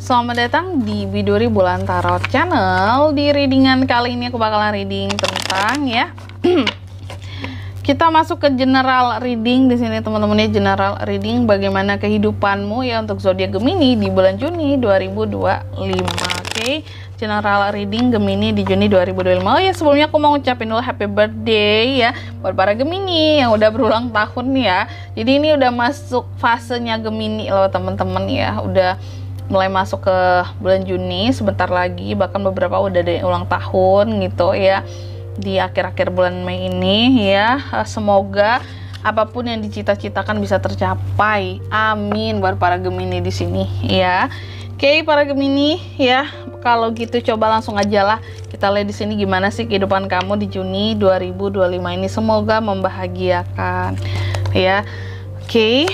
Selamat datang di Biduri Bulan Tarot Channel. Di readingan kali ini aku bakalan reading tentang kita masuk ke general reading di sini teman-teman ya, general reading bagaimana kehidupanmu ya untuk zodiak Gemini di bulan Juni 2025. Oke. General reading Gemini di Juni 2025. Oh ya, sebelumnya aku mau ngucapin dulu happy birthday ya buat para Gemini yang udah berulang tahun nih ya. Jadi ini udah masuk fasenya Gemini loh teman-teman ya. Udah mulai masuk ke bulan Juni sebentar lagi, bahkan beberapa udah ada ulang tahun gitu ya di akhir-akhir bulan Mei ini ya. Semoga apapun yang dicita-citakan bisa tercapai, amin buat para Gemini di sini ya. Oke para Gemini ya, kalau gitu coba langsung aja lah kita lihat di sini gimana sih kehidupan kamu di Juni 2025 ini. Semoga membahagiakan ya. Oke.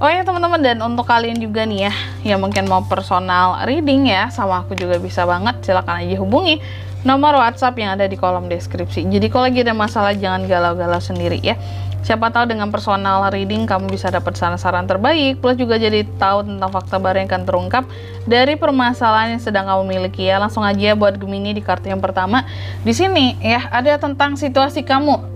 Oh ya teman-teman, dan untuk kalian juga nih ya yang mungkin mau personal reading ya sama aku juga bisa banget, silahkan aja hubungi nomor WhatsApp yang ada di kolom deskripsi. Jadi kalau lagi ada masalah jangan galau-galau sendiri ya. Siapa tahu dengan personal reading kamu bisa dapat saran-saran terbaik, plus juga jadi tahu tentang fakta baru yang akan terungkap dari permasalahan yang sedang kamu miliki ya. Langsung aja buat Gemini di kartu yang pertama. Di sini ya ada tentang situasi kamu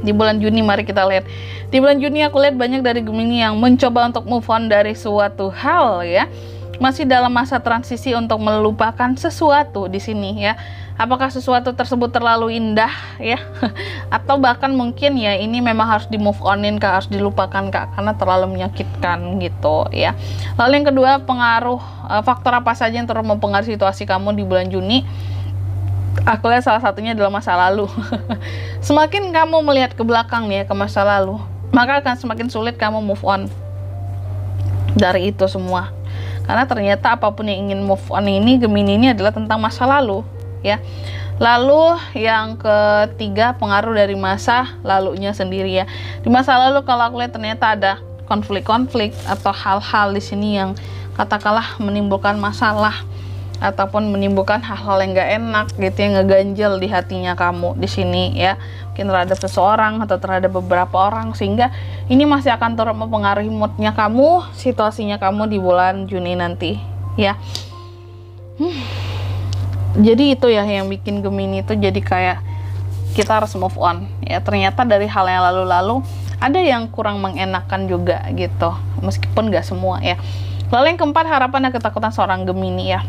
di bulan Juni. Mari kita lihat. Di bulan Juni aku lihat banyak dari Gemini yang mencoba untuk move on dari suatu hal ya. Masih dalam masa transisi untuk melupakan sesuatu di sini ya. Apakah sesuatu tersebut terlalu indah ya? Atau bahkan mungkin ya ini memang harus di move onin Kak, harus dilupakan Kak karena terlalu menyakitkan gitu ya. Lalu yang kedua, pengaruh faktor apa saja yang terus mempengaruhi situasi kamu di bulan Juni? Aku lihat salah satunya adalah masa lalu. Semakin kamu melihat ke belakang nih ya, ke masa lalu, maka akan semakin sulit kamu move on dari itu semua. Karena ternyata apapun yang ingin move on ini, Gemini ini adalah tentang masa lalu ya. Lalu yang ketiga, pengaruh dari masa lalunya sendiri ya. Di masa lalu kalau aku lihat ternyata ada konflik-konflik atau hal-hal di sini yang katakanlah menimbulkan masalah ataupun menimbulkan hal-hal yang gak enak gitu, yang ngeganjel di hatinya kamu di sini ya, mungkin terhadap seseorang atau terhadap beberapa orang, sehingga ini masih akan turut mempengaruhi moodnya kamu, situasinya kamu di bulan Juni nanti ya. Jadi itu ya yang bikin Gemini itu jadi kayak kita harus move on ya. Ternyata dari hal yang lalu-lalu ada yang kurang mengenakan juga gitu, meskipun gak semua ya. Lalu yang keempat, harapan dan ketakutan seorang Gemini ya.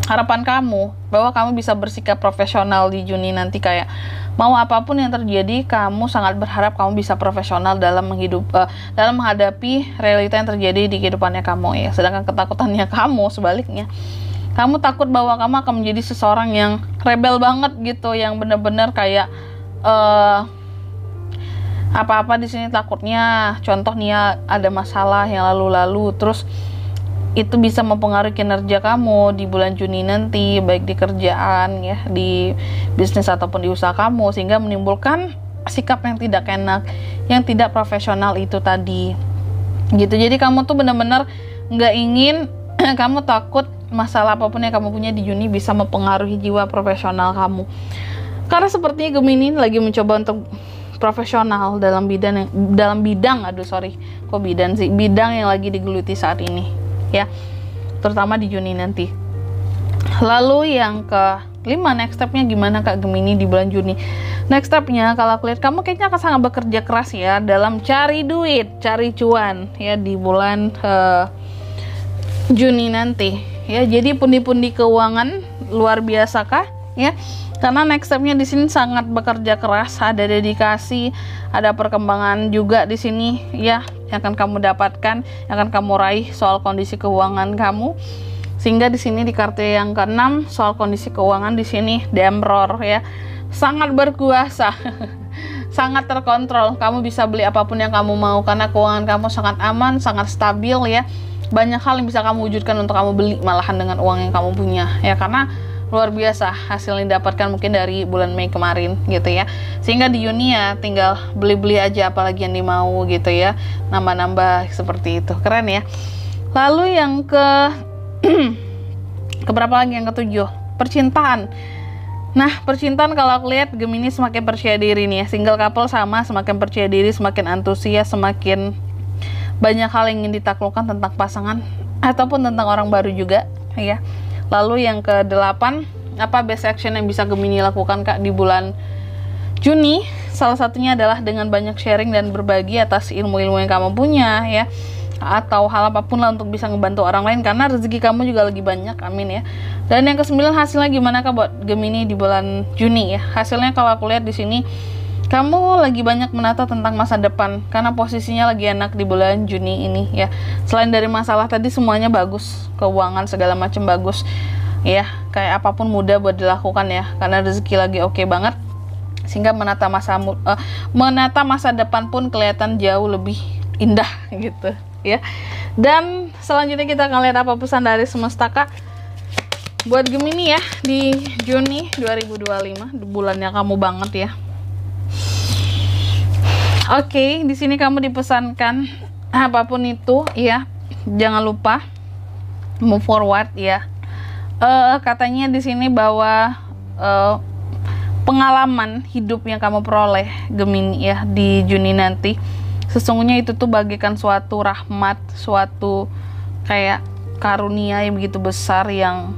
Harapan kamu bahwa kamu bisa bersikap profesional di Juni nanti, kayak mau apapun yang terjadi kamu sangat berharap kamu bisa profesional dalam dalam menghadapi realita yang terjadi di kehidupannya kamu ya. Sedangkan ketakutannya kamu sebaliknya, kamu takut bahwa kamu akan menjadi seseorang yang rebel banget gitu, yang bener-bener kayak apa-apa di sini takutnya, contoh nih ya, ada masalah yang lalu-lalu terus itu bisa mempengaruhi kinerja kamu di bulan Juni nanti, baik di kerjaan ya, di bisnis ataupun di usaha kamu, sehingga menimbulkan sikap yang tidak enak, yang tidak profesional itu tadi gitu. Jadi kamu tuh benar-benar nggak ingin kamu takut masalah apapun yang kamu punya di Juni bisa mempengaruhi jiwa profesional kamu, karena sepertinya Gemini lagi mencoba untuk profesional dalam bidang bidang yang lagi digeluti saat ini ya, terutama di Juni nanti. Lalu yang kelima, next stepnya gimana Kak Gemini di bulan Juni? Next stepnya kalau aku lihat kamu kayaknya akan sangat bekerja keras ya dalam cari duit, cari cuan ya di bulan Juni nanti ya. Jadi pundi-pundi keuangan luar biasa kah ya, karena next stepnya di sini sangat bekerja keras, ada dedikasi, ada perkembangan juga di sini ya yang akan kamu dapatkan, yang akan kamu raih soal kondisi keuangan kamu. Sehingga di sini di kartu yang keenam, soal kondisi keuangan di sini The Emperor ya, sangat berkuasa, sangat terkontrol. Kamu bisa beli apapun yang kamu mau karena keuangan kamu sangat aman, sangat stabil ya. Banyak hal yang bisa kamu wujudkan untuk kamu beli malahan dengan uang yang kamu punya ya, karena luar biasa hasil yang didapatkan mungkin dari bulan Mei kemarin gitu ya. Sehingga di Juni ya tinggal beli-beli aja apalagi yang dimau gitu ya, nambah-nambah seperti itu, keren ya. Lalu yang keberapa lagi, yang ketujuh, percintaan. Nah, percintaan kalau aku lihat Gemini semakin percaya diri nih ya. Single couple sama, semakin percaya diri, semakin antusias, semakin banyak hal yang ingin ditaklukkan tentang pasangan ataupun tentang orang baru juga ya. Lalu yang ke-8, apa best action yang bisa Gemini lakukan Kak di bulan Juni? Salah satunya adalah dengan banyak sharing dan berbagi atas ilmu-ilmu yang kamu punya ya, atau hal apapun lah untuk bisa ngebantu orang lain, karena rezeki kamu juga lagi banyak, amin ya. Dan yang ke-9, hasilnya gimana Kak buat Gemini di bulan Juni ya? Hasilnya kalau aku lihat di sini kamu lagi banyak menata tentang masa depan, karena posisinya lagi enak di bulan Juni ini ya. Selain dari masalah tadi semuanya bagus, keuangan segala macam bagus ya, kayak apapun mudah buat dilakukan ya, karena rezeki lagi oke banget, sehingga menata masa depan pun kelihatan jauh lebih indah gitu ya. Dan selanjutnya kita akan lihat apa pesan dari semesta Kak buat Gemini ya di Juni 2025, bulannya kamu banget ya. Oke, di sini kamu dipesankan apapun itu ya, jangan lupa move forward ya. Katanya di sini bahwa pengalaman hidup yang kamu peroleh Gemini ya di Juni nanti, sesungguhnya itu tuh bagaikan suatu rahmat, suatu kayak karunia yang begitu besar yang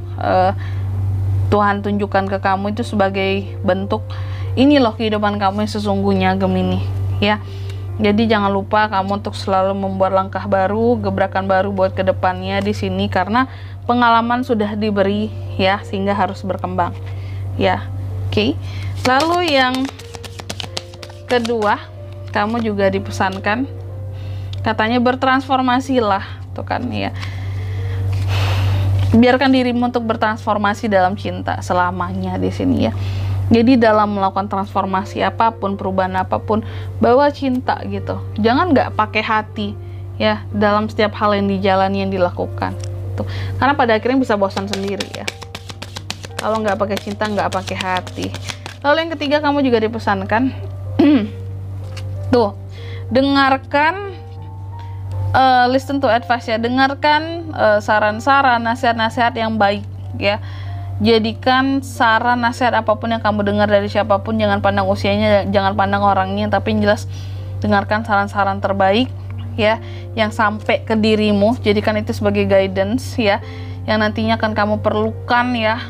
Tuhan tunjukkan ke kamu, itu sebagai bentuk ini loh kehidupan kamu yang sesungguhnya Gemini ya. Jadi jangan lupa kamu untuk selalu membuat langkah baru, gebrakan baru buat kedepannya di sini, karena pengalaman sudah diberi ya, sehingga harus berkembang ya. Oke. Lalu yang kedua, kamu juga dipesankan katanya bertransformasilah tuh kan ya. Biarkan dirimu untuk bertransformasi dalam cinta selamanya di sini ya. Jadi dalam melakukan transformasi apapun, perubahan apapun, bawa cinta gitu. Jangan nggak pakai hati ya dalam setiap hal yang dijalani, yang dilakukan tuh. Karena pada akhirnya bisa bosan sendiri ya kalau nggak pakai cinta, nggak pakai hati. Lalu yang ketiga, kamu juga dipesankan tuh, dengarkan listen to advice ya, dengarkan saran-saran, nasihat-nasihat yang baik ya. Jadikan saran, nasihat apapun yang kamu dengar dari siapapun, jangan pandang usianya, jangan pandang orangnya, tapi yang jelas dengarkan saran-saran terbaik ya, yang sampai ke dirimu. Jadikan itu sebagai guidance ya, yang nantinya akan kamu perlukan ya,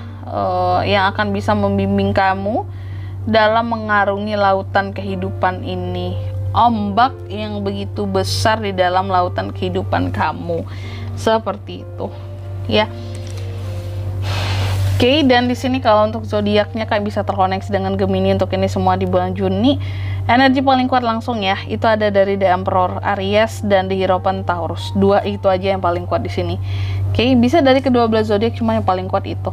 yang akan bisa membimbing kamu dalam mengarungi lautan kehidupan ini, ombak yang begitu besar di dalam lautan kehidupan kamu, seperti itu ya. Oke, dan di sini kalau untuk zodiaknya Kak bisa terkoneksi dengan Gemini untuk ini semua di bulan Juni. Energi paling kuat langsung ya, itu ada dari The Emperor Aries dan The Hierophant Taurus. Dua itu aja yang paling kuat di sini. Oke, bisa dari kedua belah zodiak, cuma yang paling kuat itu.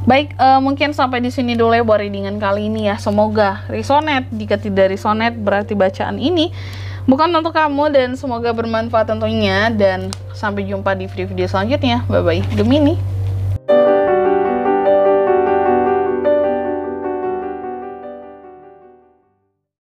Baik, mungkin sampai di sini dulu ya buat readingan kali ini ya. Semoga resonate. Jika tidak resonate, berarti bacaan ini bukan untuk kamu, dan semoga bermanfaat tentunya. Dan sampai jumpa di video-video selanjutnya. Bye-bye, Gemini.